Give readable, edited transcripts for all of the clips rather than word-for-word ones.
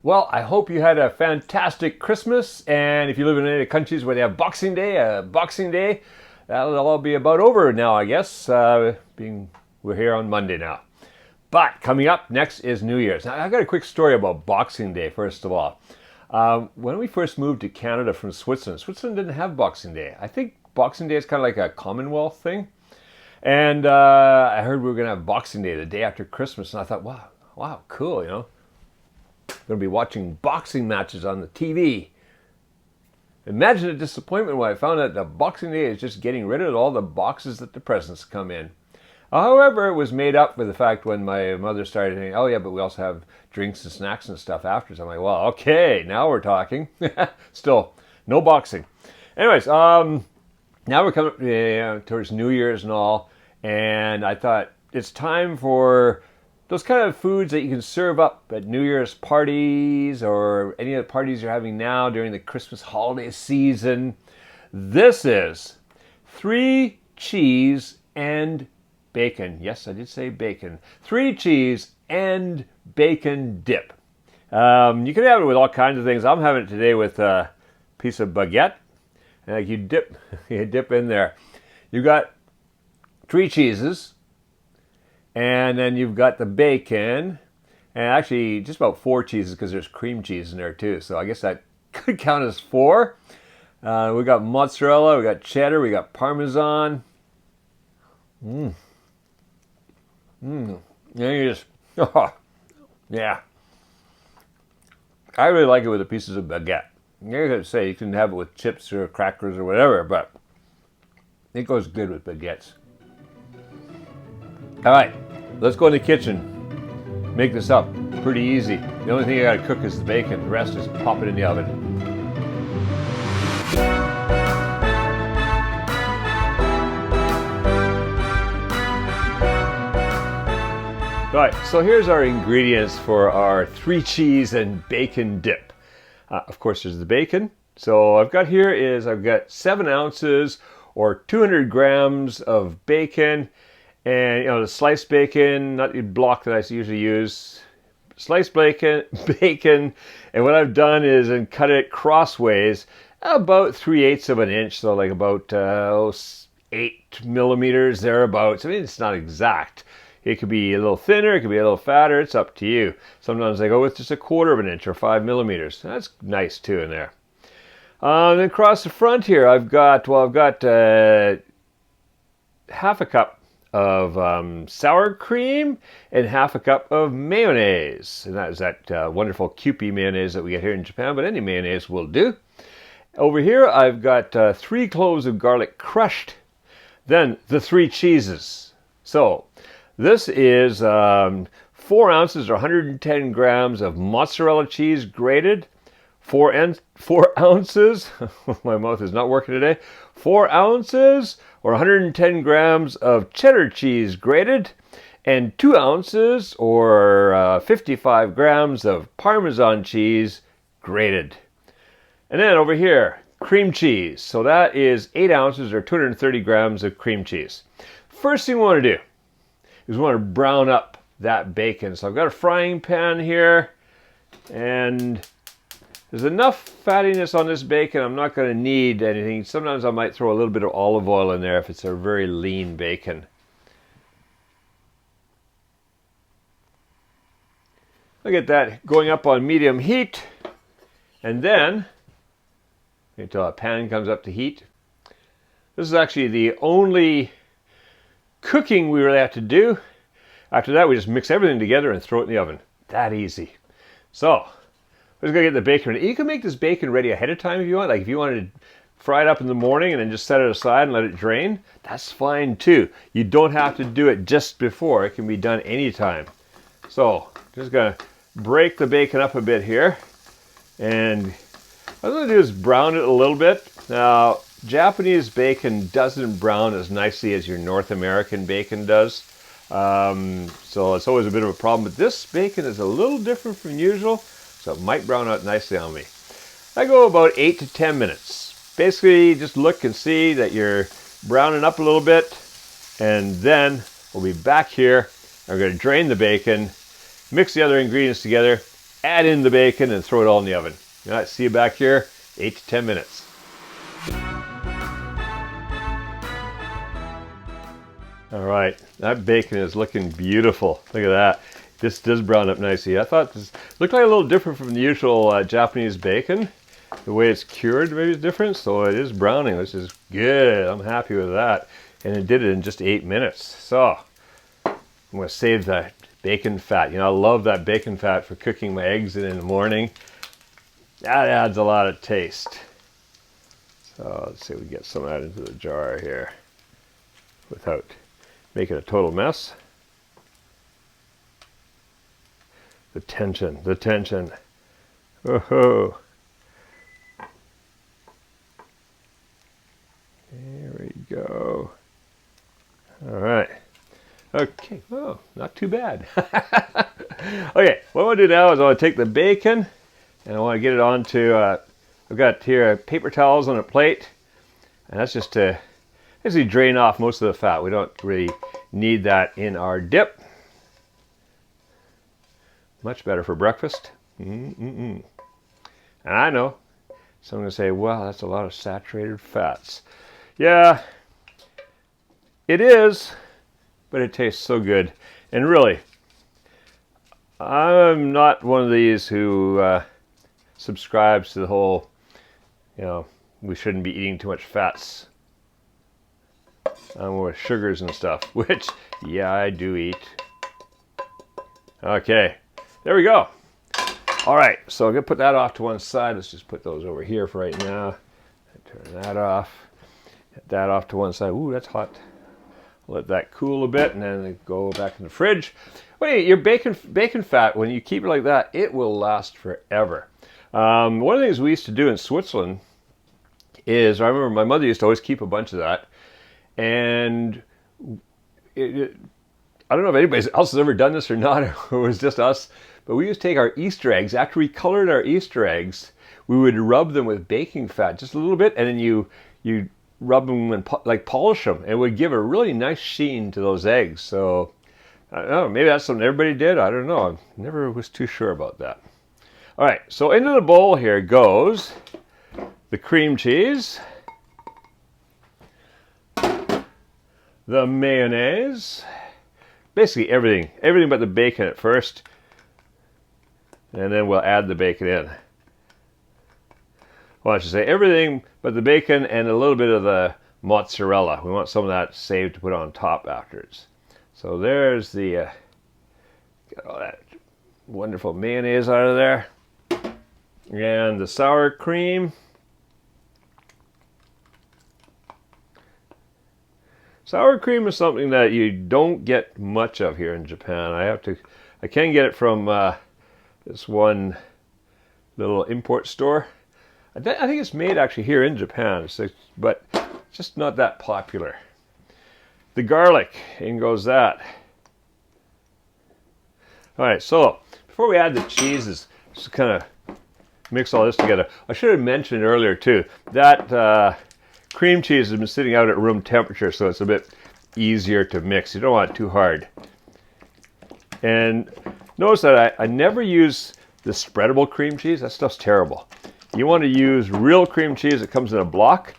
Well, I hope you had a fantastic Christmas, and if you live in any countries where they have Boxing Day, that'll all be about over now, I guess. Being we're here on Monday now. But coming up next is New Year's. Now, I've got a quick story about Boxing Day, first of all. When we first moved to Canada from Switzerland, Switzerland didn't have Boxing Day. I think Boxing Day is kind of like a Commonwealth thing. And I heard we were going to have Boxing Day the day after Christmas, and I thought, wow, cool, you know. Going to be watching boxing matches on the TV. Imagine the disappointment when I found out that Boxing Day is just getting rid of all the boxes that the presents come in. However, it was made up with the fact when my mother started saying, oh yeah, but we also have drinks and snacks and stuff after. So I'm like, well, okay, now we're talking. Still, no boxing. Anyways, now we're coming towards New Year's and all. And I thought it's time for those kind of foods that you can serve up at New Year's parties or any of the parties you're having now during the Christmas holiday season. This is 3 cheese and bacon. Yes, I did say bacon. 3 cheese and bacon dip. You can have it with all kinds of things. I'm having it today with a piece of baguette. And you dip in there. You got 3 cheeses. And then you've got the bacon, and actually just about 4 cheeses because there's cream cheese in there too. So I guess that could count as 4. We got mozzarella, we got cheddar, we got Parmesan. Yeah, you just, yeah. I really like it with the pieces of baguette. You're going to say you can have it with chips or crackers or whatever, but it goes good with baguettes. All right, let's go in the kitchen. Make this up pretty easy. The only thing you gotta cook is the bacon. The rest is pop it in the oven. All right, so here's our ingredients for our 3 cheese and bacon dip. Of course, there's the bacon. So I've got 7 ounces or 200 grams of bacon. And, you know, the sliced bacon, not the block that I usually use, sliced bacon, and what I've done is cut it crossways about 3/8 of an inch, so like about 8 millimeters, thereabouts. I mean, it's not exact. It could be a little thinner, it could be a little fatter, it's up to you. Sometimes I go with just 1/4 of an inch or 5 millimeters. That's nice too in there. Then across the front here, I've got half a cup of sour cream and half a cup of mayonnaise. And that is that wonderful Kewpie mayonnaise that we get here in Japan, but any mayonnaise will do. Over here, I've got 3 cloves of garlic crushed. Then the 3 cheeses. So this is 4 ounces or 110 grams of mozzarella cheese grated. 4 ounces, my mouth is not working today, 4 ounces or 110 grams of cheddar cheese grated, and 2 ounces or 55 grams of Parmesan cheese grated. And then over here, cream cheese. So that is 8 ounces or 230 grams of cream cheese. First thing we want to do is we want to brown up that bacon. So I've got a frying pan here, and there's enough fattiness on this bacon. I'm not going to need anything. Sometimes I might throw a little bit of olive oil in there if it's a very lean bacon. Look at that going up on medium heat. And then, until a pan comes up to heat. This is actually the only cooking we really have to do. After that, we just mix everything together and throw it in the oven. That easy. So, we're just going to get the bacon ready. You can make this bacon ready ahead of time if you want. Like if you wanted to fry it up in the morning and then just set it aside and let it drain, that's fine too. You don't have to do it just before. It can be done anytime. So, just going to break the bacon up a bit here. And what I'm going to do is brown it a little bit. Now, Japanese bacon doesn't brown as nicely as your North American bacon does. So it's always a bit of a problem. But this bacon is a little different from usual. So it might brown out nicely on me. I go about 8 to 10 minutes. Basically, just look and see that you're browning up a little bit. And then we'll be back here. I'm going to drain the bacon, mix the other ingredients together, add in the bacon, and throw it all in the oven. All right, see you back here, 8 to 10 minutes. All right, that bacon is looking beautiful. Look at that. This does brown up nicely. I thought this looked like a little different from the usual Japanese bacon. The way it's cured maybe is different, so it is browning, which is good. I'm happy with that. And it did it in just 8 minutes. So I'm going to save that bacon fat. You know, I love that bacon fat for cooking my eggs in the morning. That adds a lot of taste. So let's see if we get some of that into the jar here without making a total mess. The tension, the tension. Oh-ho. There we go. All right. Okay. Oh, not too bad. Okay, what I want to do now is I want to take the bacon and I want to get it onto, I've got here paper towels on a plate, and that's just to basically drain off most of the fat. We don't really need that in our dip. Much better for breakfast. And I know someone's going to say, well, that's a lot of saturated fats. Yeah, it is, but it tastes so good. And really, I'm not one of these who subscribes to the whole, you know, we shouldn't be eating too much fats with sugars and stuff, which, yeah, I do eat. Okay, there we go. All right, so I'm going to put that off to one side. Let's just put those over here for right now. Turn that off. Get that off to one side. Ooh, that's hot. Let that cool a bit and then go back in the fridge. Wait, your bacon fat, when you keep it like that, it will last forever. One of the things we used to do in Switzerland is, I remember my mother used to always keep a bunch of that. And I don't know if anybody else has ever done this or not, or it was just us, but we used to take our Easter eggs. After we colored our Easter eggs, we would rub them with baking fat just a little bit, and then you rub them and polish them. It would give a really nice sheen to those eggs. So I don't know, maybe that's something everybody did. I don't know. I never was too sure about that. All right, so into the bowl here goes the cream cheese, the mayonnaise, basically everything but the bacon at first, and then we'll add the bacon in. Well, I should say everything but the bacon and a little bit of the mozzarella. We want some of that saved to put on top afterwards. So there's the, get all that wonderful mayonnaise out of there. And the sour cream. Sour cream is something that you don't get much of here in Japan. I can get it from this one little import store. I think it's made actually here in Japan, but it's just not that popular. The garlic, in goes that. All right, so before we add the cheeses, just kind of mix all this together. I should have mentioned earlier too, that cream cheese has been sitting out at room temperature, so it's a bit easier to mix. You don't want it too hard. And notice that I never use the spreadable cream cheese. That stuff's terrible. You want to use real cream cheese that comes in a block.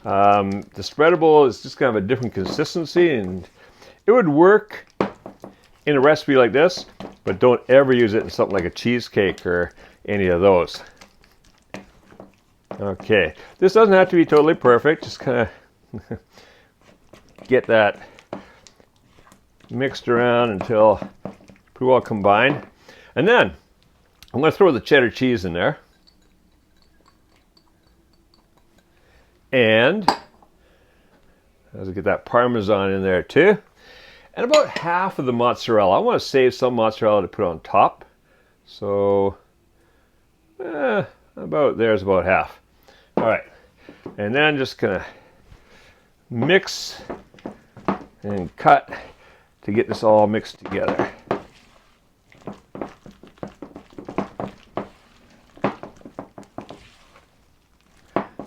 The spreadable is just kind of a different consistency, and it would work in a recipe like this, but don't ever use it in something like a cheesecake or any of those. Okay, this doesn't have to be totally perfect, just kind of get that mixed around until pretty well combined. And then I'm going to throw the cheddar cheese in there. And as I get that Parmesan in there too. And about half of the mozzarella. I want to save some mozzarella to put on top. So about there's about half. All right. And then just gonna mix and cut to get this all mixed together.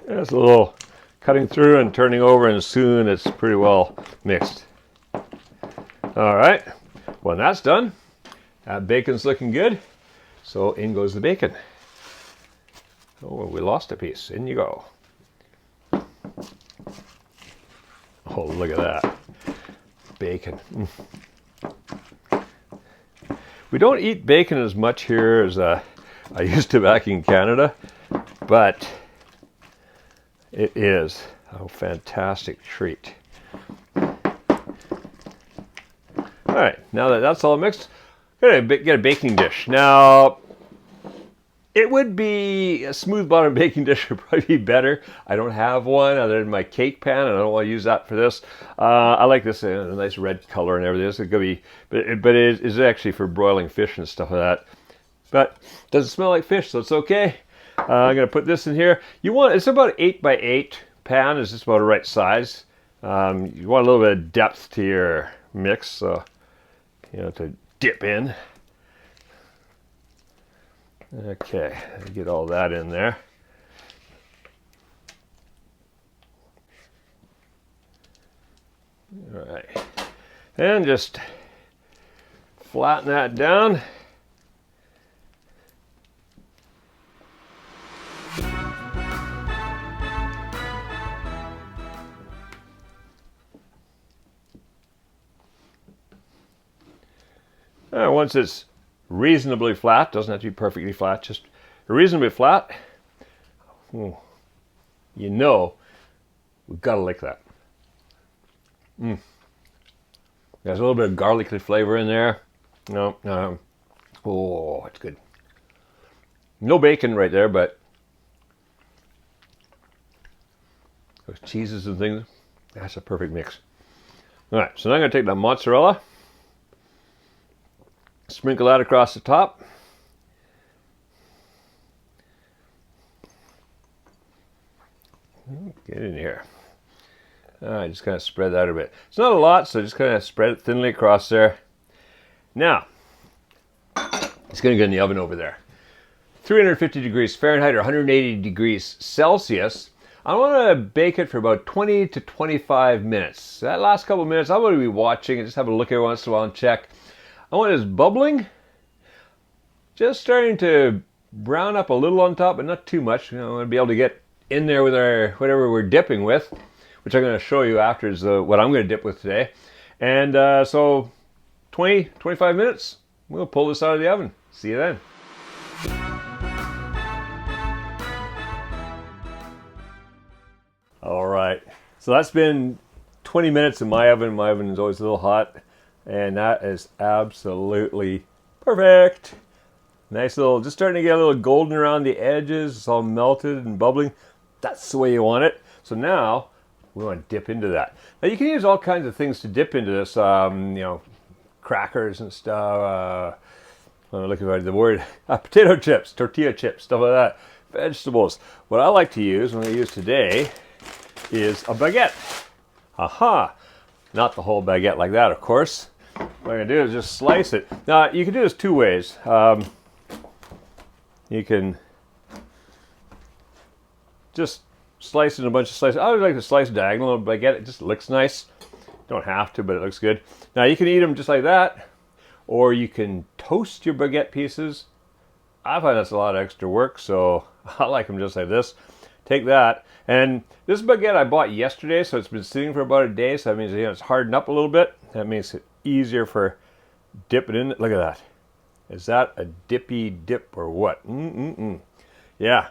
There's a little cutting through and turning over, and soon it's pretty well mixed. All right, when that's done, that bacon's looking good. So in goes the bacon. Oh, we lost a piece. In you go. Oh, look at that. Bacon. We don't eat bacon as much here as I used to back in Canada, but it is a fantastic treat. All right, now that that's all mixed, I'm gonna get a baking dish. Now, it would be a smooth bottom baking dish would probably be better. I don't have one other than my cake pan, and I don't want to use that for this. I like this a nice red color and everything. It's gonna be, but it is actually for broiling fish and stuff like that. But it doesn't smell like fish, so it's okay. I'm gonna put this in here. It's about an 8 by 8 pan. Is just about the right size. You want a little bit of depth to your mix, so to dip in. Okay, get all that in there. All right, and just flatten that down. Once it's reasonably flat, doesn't have to be perfectly flat, just reasonably flat, we've got to lick that. There's a little bit of garlicky flavor in there. Oh, it's good. No bacon right there, but those cheeses and things, that's a perfect mix. All right, so now I'm going to take the mozzarella, sprinkle that across the top. Get in here. All right, just kind of spread that a bit. It's not a lot, so just kind of spread it thinly across there. Now, it's going to go in the oven over there. 350 degrees Fahrenheit or 180 degrees Celsius. I want to bake it for about 20 to 25 minutes. That last couple of minutes, I'm going to be watching and just have a look every once in a while and check. I want this bubbling, just starting to brown up a little on top, but not too much. I want to be able to get in there with our whatever we're dipping with, which I'm going to show you after is what I'm going to dip with today. And so 20, 25 minutes, we'll pull this out of the oven. See you then. All right, so that's been 20 minutes in my oven. My oven is always a little hot. And that is absolutely perfect. Nice little, just starting to get a little golden around the edges. It's all melted and bubbling. That's the way you want it. So now we want to dip into that. Now you can use all kinds of things to dip into this. Crackers and stuff. I'm looking for the word. Potato chips, tortilla chips, stuff like that. Vegetables. What I like to use, what I use today, is a baguette. Aha! Not the whole baguette like that, of course. What I'm going to do is just slice it. Now, you can do this two ways. You can just slice it in a bunch of slices. I always like to slice diagonal baguette. It just looks nice. Don't have to, but it looks good. Now, you can eat them just like that, or you can toast your baguette pieces. I find that's a lot of extra work, so I like them just like this. Take that, and this baguette I bought yesterday, so it's been sitting for about a day, so that means it's hardened up a little bit. That makes it easier for dipping in. Look at that. Is that a dippy dip or what? Yeah,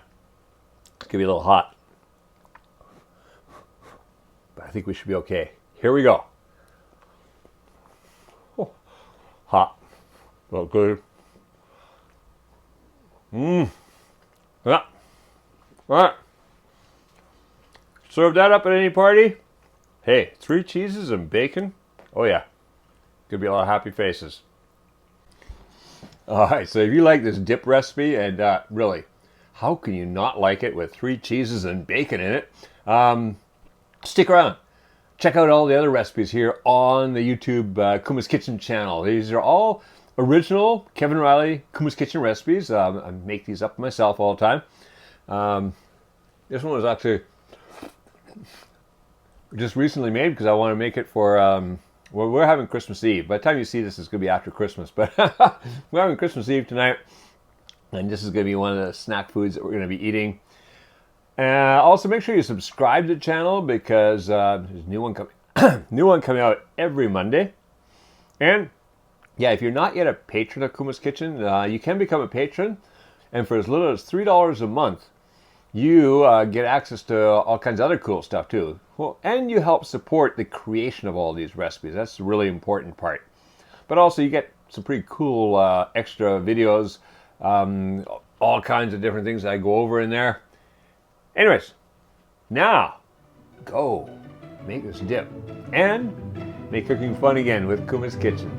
it's gonna be a little hot, but I think we should be okay. Here we go. Oh, hot. Well, good. Yeah. All right. Serve that up at any party. Hey, 3 cheeses and bacon. Oh yeah, could be a lot of happy faces. All right, so if you like this dip recipe, and really, how can you not like it with 3 cheeses and bacon in it? Stick around. Check out all the other recipes here on the YouTube Kuma's Kitchen channel. These are all original Kevin Riley Kuma's Kitchen recipes. I make these up myself all the time. This one was actually just recently made because I want to make it for, well, we're having Christmas Eve. By the time you see this, it's going to be after Christmas, but we're having Christmas Eve tonight. And this is going to be one of the snack foods that we're going to be eating. Also, make sure you subscribe to the channel because there's a new one coming out every Monday. And yeah, if you're not yet a patron of Kuma's Kitchen, you can become a patron. And for as little as $3 a month, you get access to all kinds of other cool stuff too. Well, and you help support the creation of all these recipes. That's the really important part. But also you get some pretty cool extra videos, all kinds of different things that I go over in there. Anyways, now go make this dip and make cooking fun again with Kuma's Kitchen.